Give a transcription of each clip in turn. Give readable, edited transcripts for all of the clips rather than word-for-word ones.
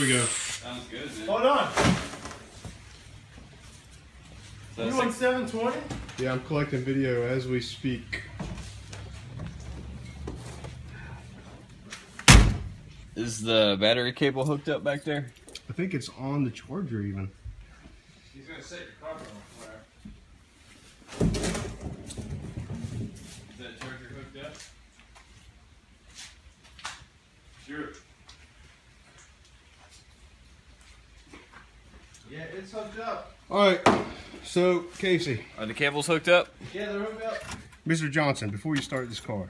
we go. Sounds good, man. Hold on. So You want 720? Yeah, I'm collecting video as we speak. Is the battery cable hooked up back there? I think it's on the charger even. He's gonna set your car on fire. Is that charger hooked up? Sure. Yeah, it's hooked up. Alright, so Casey. Are the cables hooked up? Yeah, they're hooked up. Mr. Johnson, before you start this car,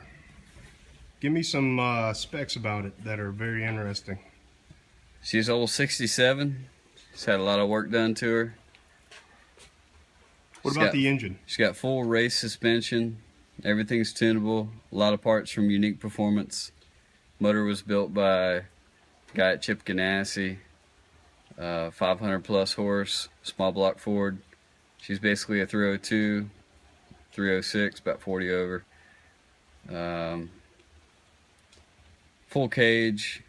give me some specs about it that are very interesting. She's old 67. She's had a lot of work done to her. What about the engine? She's got full race suspension. Everything's tunable. A lot of parts from Unique Performance. Motor was built by a guy at Chip Ganassi. 500 plus horse, small block Ford. She's basically a 302, 306, about 40 over. Full cage.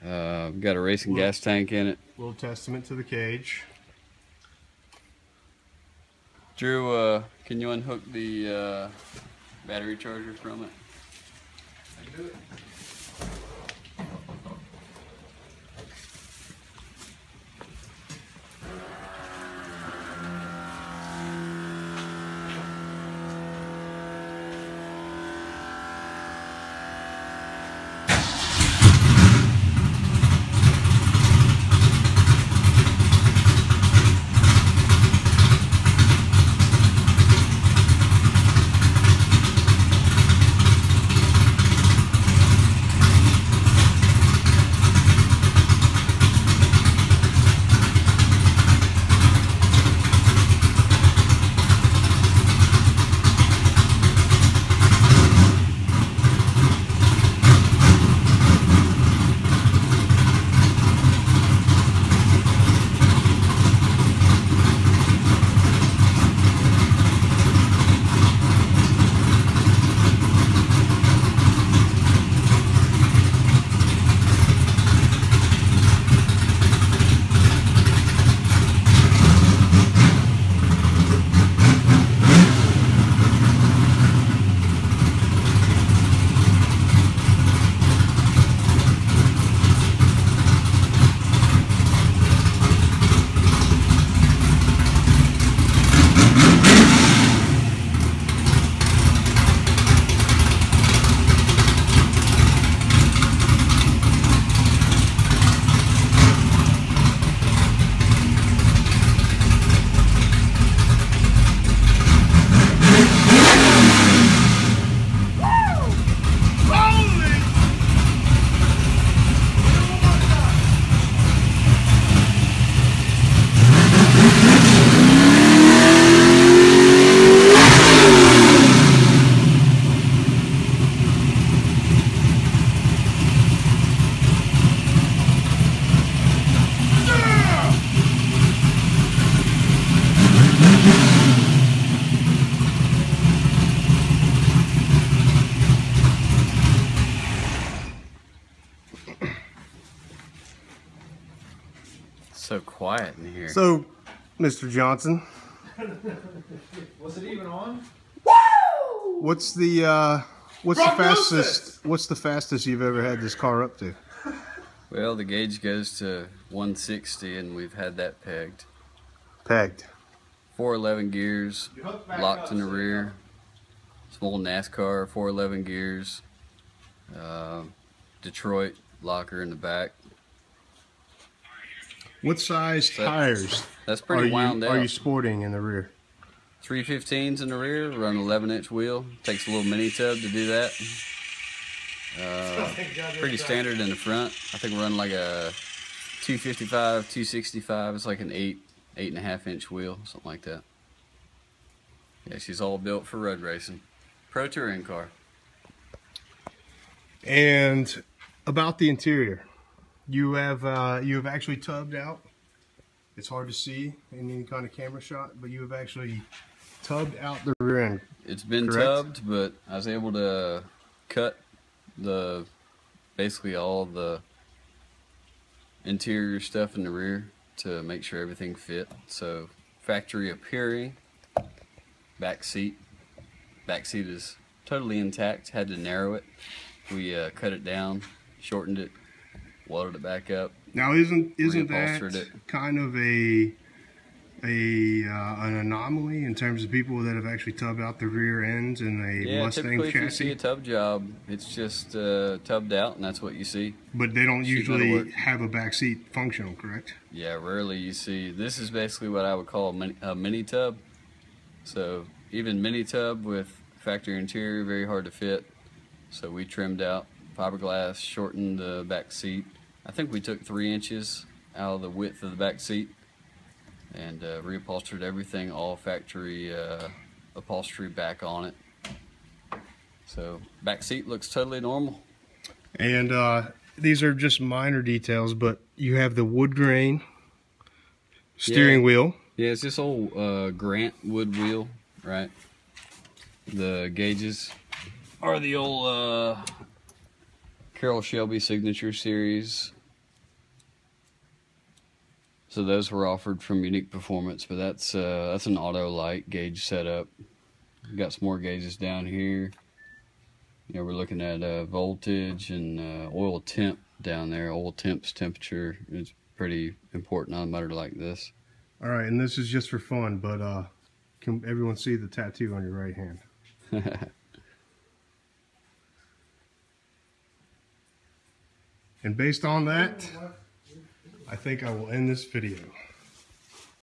Got a racing gas tank in it. A little testament to the cage. Drew, can you unhook the battery charger from it? I can do it. So quiet in here. So, Mr. Johnson, Was it even on? what's the fastest you've ever had this car up to? Well, the gauge goes to 160 and we've had that pegged. Pegged. 411 gears, You hook back locked up, in the so rear. Small NASCAR, 411 gears. Detroit locker in the back. What size tires That's pretty wound out. are you sporting in the rear? 315s in the rear, run 11-inch wheel. Takes a little mini tub to do that. Pretty standard in the front. I think we're running like a 255, 265. It's like an 8.5 inch wheel, something like that. Yeah, she's all built for road racing. Pro touring car. And about the interior, you have actually tubbed out. It's hard to see in any kind of camera shot, but you have actually tubbed out the rear end. It's been correct? tubbed, but I was able to cut basically all the interior stuff in the rear to make sure everything fit. So factory appearing. Back seat is totally intact. Had to narrow it. We cut it down, shortened it, welded it back up. Now isn't reupholstered that it. kind of an anomaly in terms of people that have actually tubbed out the rear ends in a Mustang typically chassis? if you see a tub job, it's just tubbed out, and that's what you see. But they don't Sheet metal usually work. have a back seat functional, correct? Yeah, rarely you see. This is basically what I would call a mini tub. So even mini tub with factory interior, very hard to fit. So we trimmed out fiberglass, shortened the back seat. I think we took 3 inches out of the width of the back seat, and reupholstered everything, all factory upholstery back on it. So back seat looks totally normal. And these are just minor details, but you have the wood grain steering wheel. Yeah, it's this old Grant wood wheel, right? The gauges are the old Carroll Shelby Signature Series. So those were offered from Unique Performance, but that's an auto light gauge setup. Got some more gauges down here. You know, we're looking at voltage and oil temp down there. Oil temp's temperature is pretty important on a motor like this. All right, and this is just for fun, but can everyone see the tattoo on your right hand? And based on that, I think I will end this video.